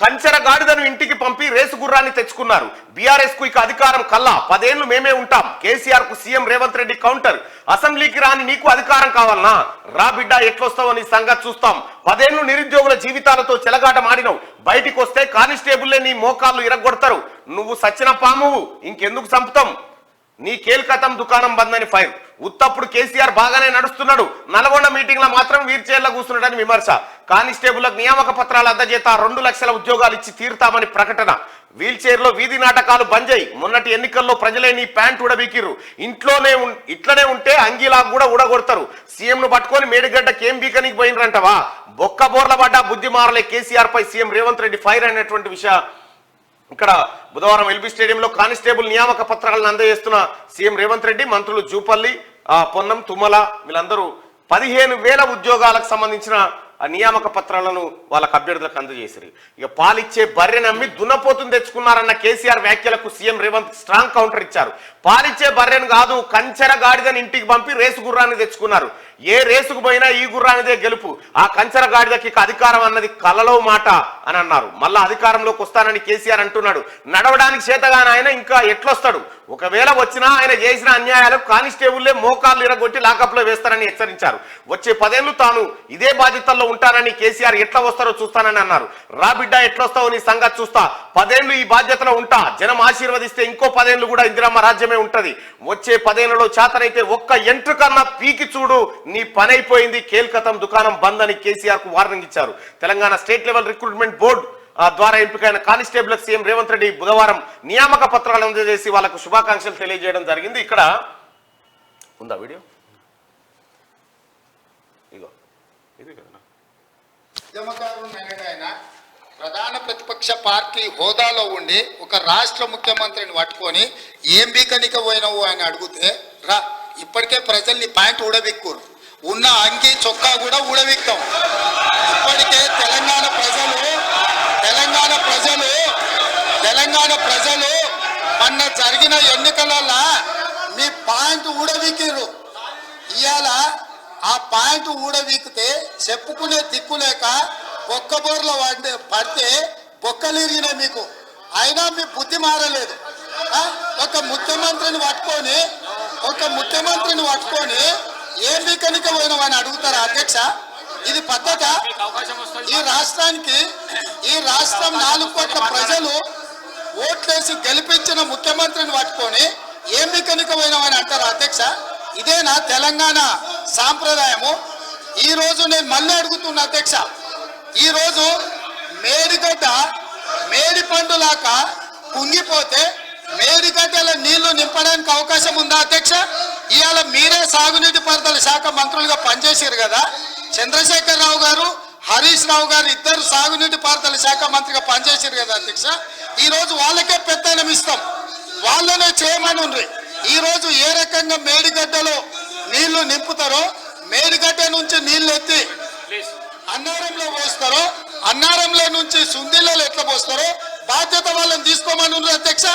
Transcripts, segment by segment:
కంచెర గాడిదను ఇంటికి పంపి రేసు గుర్రాన్ని తెచ్చుకున్నారు. బీఆర్ఎస్ కు ఇక అధికారం కల్లా 10 ఏళ్లు మేమే ఉంటాం. కేసీఆర్ కు సీఎం రేవంత్ రెడ్డి కౌంటర్. అసెంబ్లీకి రాని నీకు అధికారం కావాలనా? రా బిడ్డ ఎట్లొస్తావో నీ సంగతి చూస్తాం. 10 ఏళ్లు నిరుద్యోగుల జీవితాలతో చెలగాట మాడినవు. బయటికి వస్తే కానిస్టేబుల్లే నీ మోకాళ్ళు ఇరగొడతారు. నువ్వు సచ్చిన పామువు, ఇంకెందుకు చంపుతాం? నీ కేల్కతం దుకాణం బందని ఫైర్. ఉత్తప్పుడు కేసీఆర్ బాగానే నడుస్తున్నాడు, నల్గొండ మీటింగ్ లో మాత్రం వీర్చేర్ల కూర్చున్నాడని విమర్శ. కానిస్టేబుల్లకు నియామక పత్రాల అందజేత 2 లక్షల ఉద్యోగాలు ఇచ్చి తీరుతామని ప్రకటన. వీల్ చైర్ లో వీధి నాటకాలు బంజాయి. మొన్నటి ఎన్నికల్లో ప్రజలే నీ ప్యాంట్ ఉడబీకిర్రు. ఇట్లనే ఉంటే అంగీలా కూడా ఉడగొడతారు. సీఎం ను పట్టుకొని మేడిగడ్డకి ఏం బీకనికి పోయినరంటవా? బొక్క బోర్ల పడ్డ బుద్ధి మారలే కేసీఆర్ పై సీఎం రేవంత్ రెడ్డి ఫైర్ అనేటువంటి విషయం. ఇక్కడ బుధవారం ఎల్బీ స్టేడియంలో కానిస్టేబుల్ నియామక పత్రాలను అందజేస్తున్న సీఎం రేవంత్ రెడ్డి, మంత్రులు జూపల్లి, పొన్నం, తుమ్మల వీళ్ళందరూ 15,000 ఉద్యోగాలకు సంబంధించిన నియామక పత్రాలను వాళ్ళకు అభ్యర్థులకు అందజేశారు. ఇక పాలిచ్చే బర్రె నమ్మి దున్నపోతుని తెచ్చుకున్నారన్న కేసీఆర్ వ్యాఖ్యలకు సీఎం రేవంత్ స్ట్రాంగ్ కౌంటర్ ఇచ్చారు. పాలిచ్చే బర్రెను కాదు, కంచెర గాడిదని ఇంటికి పంపి రేసు గుర్రాన్ని తెచ్చుకున్నారు. ఏ రేసుకు పోయినా ఈ గుర్రానిదే గెలుపు. ఆ కంచెర గాడిదకి అధికారం అన్నది కలలో మాట అని అన్నారు. మళ్ళా అధికారంలోకి వస్తానని కేసీఆర్ అంటున్నాడు. నడవడానికి చేతగాని ఆయన ఇంకా ఎట్లొస్తాడు? ఒకవేళ వచ్చినా ఆయన చేసిన అన్యాయాలకు కానిస్టేబుల్లే మోకాళ్ళు ఇరగొట్టి లాకప్ లో వేస్తారని హెచ్చరించారు. వచ్చే 10 ఏళ్లు తాను ఇదే బాధ్యతల్లో ఉంటానని కేసీఆర్ ఎట్లా వస్తారో చూస్తానని అన్నారు. రా బిడ్డ ఎట్లొస్తావో నీ సంగతి చూస్తా. 10 ఏళ్లు ఈ బాధ్యతలో ఉంటా. జనం ఆశీర్వదిస్తే ఇంకో 10 ఏళ్లు కూడా ఇందిరమ్మ రాజ్యమే ఉంటది. వచ్చే 10 ఏళ్లలో చేతనైతే ఒక్క ఎంట్రుకన్నా పీకి చూడు, నీ పని అయిపోయింది, కేల్కతం దుకాణం బంద్ అని కేసీఆర్ కు వార్నింగ్ ఇచ్చారు. Telangana state level recruitment board ద్వారా ఎంపికైన కానిస్టేబుల్కి సీఎం రేవంత్ రెడ్డి బుధవారం నియామక పత్రాలు అందజేసి వాళ్ళకు శుభాకాంక్షలు తెలియజేయడం జరిగింది. ఇక్కడ ఉందా వీడియో? ఇగో ఇది కదా. ప్రధాన ప్రతిపక్ష పార్టీ హోదాలో ఉండి ఒక రాష్ట్ర ముఖ్యమంత్రిని పట్టుకొని ఏం బీకనిక పోయినావు అని అడిగితే, రా ఇప్పటికే ప్రజల్ని ప్యాంట్ ఊడబిక్కురు, ఉన్న అంగి చొక్కా కూడా ఊడబిక్తాం. ఇప్పటికే తెలంగాణ ప్రజలు మొన్న జరిగిన ఎన్నికలలో మీ ప్యాంటు ఊడబిక్కిరు. ఇవాళ ఆ ప్యాంటు ఊడబిక్కితే చెప్పుకునే దిక్కులేక బొక్కబోర్లో పడితే బొక్కలిరిగినాయి మీకు. అయినా మీ బుద్ధి మారలేదు. ఒక ముఖ్యమంత్రిని పట్టుకొని ఏం బీకనిక పోయినామని అడుగుతారా అధ్యక్ష? ఇది పద్ధత? ఈ రాష్ట్రం 4 కోట్ల ప్రజలు ఓట్లేసి గెలిపించిన ముఖ్యమంత్రిని పట్టుకొని ఏం బీకనిక పోయినామని అంటారా అధ్యక్ష? ఇదేనా తెలంగాణ సాంప్రదాయము? ఈ రోజు నేను మళ్ళీ అడుగుతున్నా అధ్యక్ష, ఈ రోజు మేడిగడ్డ మేడి పండులాక కుంగిపోతే మేడిగడ్డల నీళ్లు నింపడానికి అవకాశం ఉందా అధ్యక్ష? ఇవాళ మీరే సాగునీటి పారుదల శాఖ మంత్రులుగా పనిచేసారు కదా. చంద్రశేఖర్ రావు గారు, హరీష్ రావు గారు ఇద్దరు సాగునీటి పారుదల శాఖ మంత్రిగా పనిచేసారు కదా అధ్యక్ష. ఈ రోజు వాళ్ళకే పెత్తనం ఇస్తాం, వాళ్ళనే చేయమని ఉండ్రి. ఈ రోజు ఏ రకంగా మేడిగడ్డలో నీళ్లు నింపుతారో, మేడిగడ్డ నుంచి నీళ్లు ఎత్తి అన్నారంలో పోస్తారో, అన్నారంలో నుంచి సుందిలలో ఎట్లా పోస్తారో బాధ్యత వాళ్ళని తీసుకోమని ఉండ్రి అధ్యక్ష.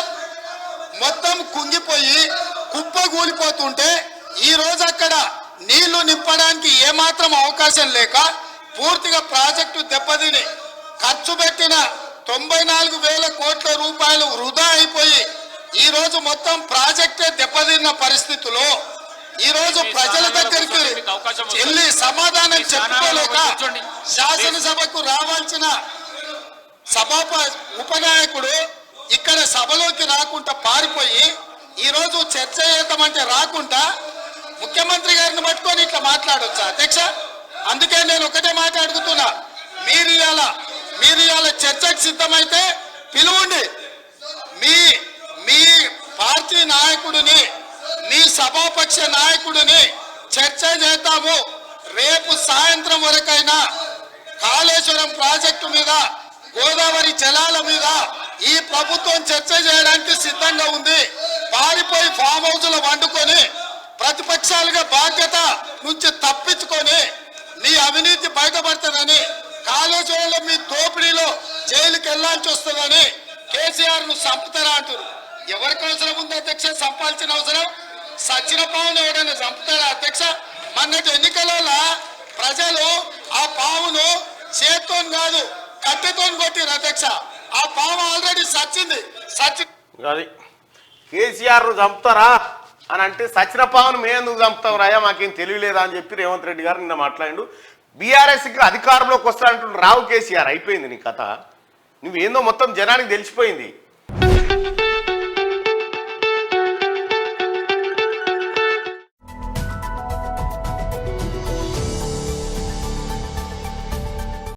మొత్తం కుంగిపోయి కుప్ప కూలిపోతుంటే ఈ రోజు అక్కడ నీళ్లు నింపడానికి ఏమాత్రం అవకాశం లేక పూర్తిగా ప్రాజెక్టు దెబ్బతిని ఖర్చు పెట్టిన 94,000 కోట్ల రూపాయలు వృధా అయిపోయి ఈ రోజు మొత్తం ప్రాజెక్టే దెబ్బతిన్న పరిస్థితుల్లో ఈ రోజు ప్రజల దగ్గరికి వెళ్ళి సమాధానం చెప్పుకోలేక శాసనసభకు రావాల్సిన ఉపనాయకుడు ఇక్కడ సభలోకి రాకుండా పారిపోయి ఈ రోజు చర్చ చేద్దామంటే రాకుండా ముఖ్యమంత్రి గారిని పట్టుకొని ఇట్లా మాట్లాడొచ్చా అధ్యక్ష? అందుకే నేను ఒకటే మాట్లాడుతున్నా, మీరు ఇవాళ చర్చకు సిద్ధమైతే పిలువండి. మీ పార్టీ నాయకుడిని, మీ సభాపక్ష నాయకుడిని చర్చ చేద్దాము. రేపు సాయంత్రం వరకైనా కాళేశ్వరం ప్రాజెక్టు మీద, గోదావరి జలాల మీద ఈ ప్రభుత్వం చర్చ చేయడానికి సిద్ధంగా ఉంది. పారిపోయి ఫామ్ హౌస్ లో వండుకొని ప్రతిపక్షాలుగా బాధ్యత నుంచి తప్పించుకొని మీ అవినీతి బయటపడుతుందని, కాళేశ్వరంలో మీ దోపిడీలో జైలుకి వెళ్లాల్సి వస్తుందని కేసీఆర్ ను చంపుతారా అంటారు. ఎవరికి అవసరం ఉంది అధ్యక్ష చంపాల్సిన అవసరం? సచిన పావును ఎవరైనా చంపుతారా అధ్యక్ష? మొన్నటి ఎన్నికలలో ప్రజలు ఆ పావును చేత్తో కాదు కట్టెతో కొట్టిరు అధ్యక్ష. ఆ పాము ఆల్రెడీ సచ్చింది. అది కేసీఆర్ చంపుతారా అని అంటే సచిన పావును మేము ఎందుకు చంపుతాం రాయా మాకేం తెలియలేదా అని చెప్పి రేవంత్ రెడ్డి గారు నిన్న మాట్లాడిండు. బీఆర్ఎస్కి అధికారంలోకి వస్తానంటుండు రావు కేసీఆర్. అయిపోయింది నీ కథ. నువ్వేందో మొత్తం జనానికి తెలిసిపోయింది.